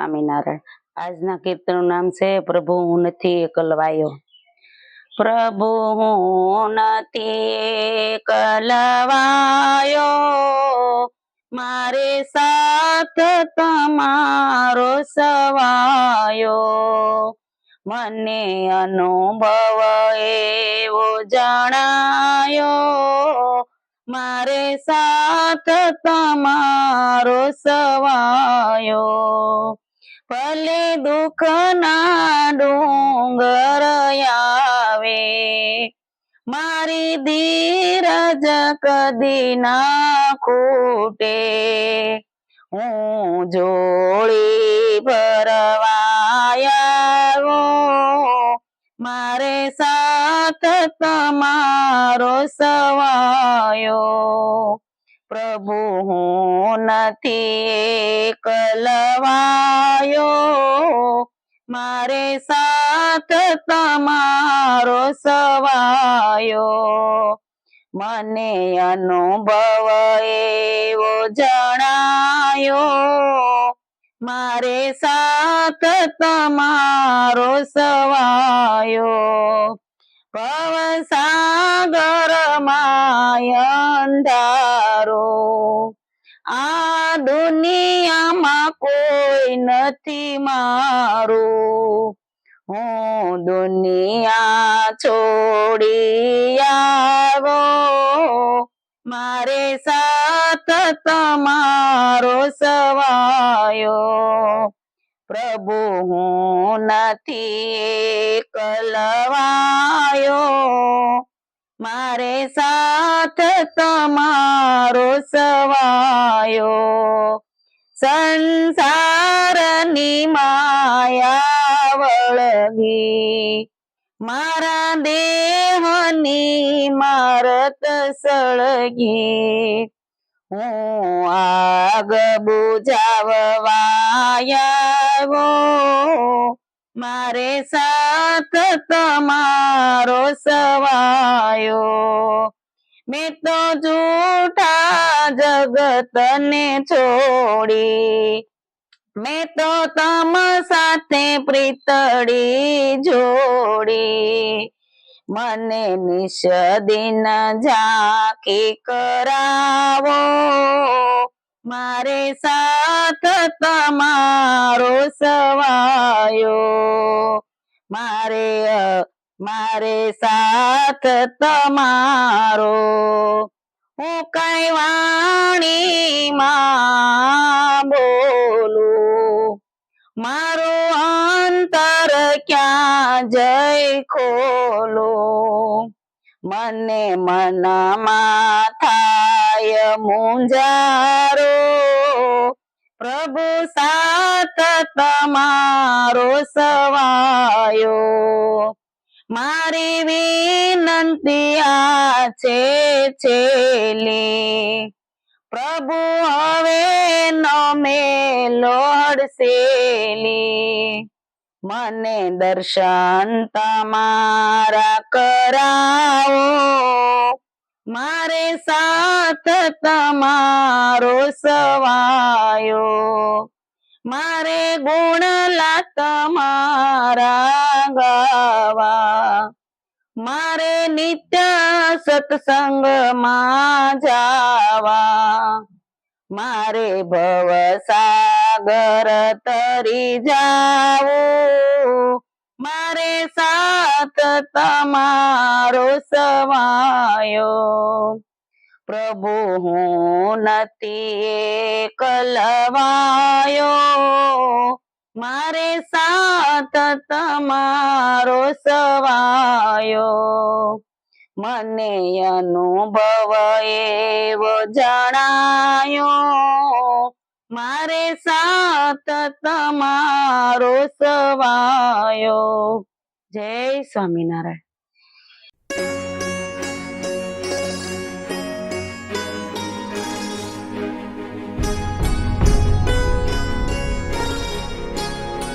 સ્વામિનારાયણ। આજના કીર્તનનું નામ છે પ્રભુ હું નથી એકલવાયો। પ્રભુ હું નથી એકલવાયો, મારે સાથ તમારો સવાયો। મને અનુભવ એવો જણાયો, મારે સાથ તમારો સવાયો। ભલે દુઃખ ના ડુંગર આવે, મારી ધીરજ કદી ના ખૂટે। હું જોડી ભરવાયો, મારે સાથ તમારો સવાયો। પ્રભુ હું નથી એકલવાયો, મારે સાથ તમારો સવાયો। મને અનુભવ એવો જણાયો, મારે સાથ તમારો સવાયો। ભવસાગર માય અંધારો, આ દુનિયામાં કોઈ નથી મારું। હું દુનિયા છોડી આવ્યો, મારે સાથ તમારો સવાયો। પ્રભુ હું નથી એકલવાયો, મારે સાથ તમારો સવાયો। સંસારની માયા વળગી, મારા દેહની મારત સળગી। હું આગ બુઝાવવાયો, મારે સાથ તમારો સવાયો। મેં તો જૂઠા જગતને છોડી, મેં તો તમ સાથે પ્રીતડી જોડી। મને નિશ દિન ઝાંખી કરાવો, મારે સાથ તમારો સવાયો। મારે સાથ તમારો, હું કઈ વાણીમાં બોલું, મારું અંતર ક્યાં જઈ ખોલું। મને મનમાં થાય મુંજારો, પ્રભુ સાથ તમારો સવાયો। મારી વિનંતી આ છે છેલ્લી, પ્રભુ હવે નો મેલો હડસેલી। મને દર્શન તમારા કરાવો, મારે સાથ તમારો સવાયો। મારે ગુણલા તમારા ગાવા, મારે નિત્ય સત્સંગમાં જાવા। મારે ભવસાગર તરી જાવું, મારે સાથ તમારો સવાયો। પ્રભુ હું નથી એકલવાયો, મારે સાથ તમારો સવાયો। મને અનુભવ એવો જણાયો, મારે સાથ તમારો સવાયો। જય સ્વામિનારાયણ।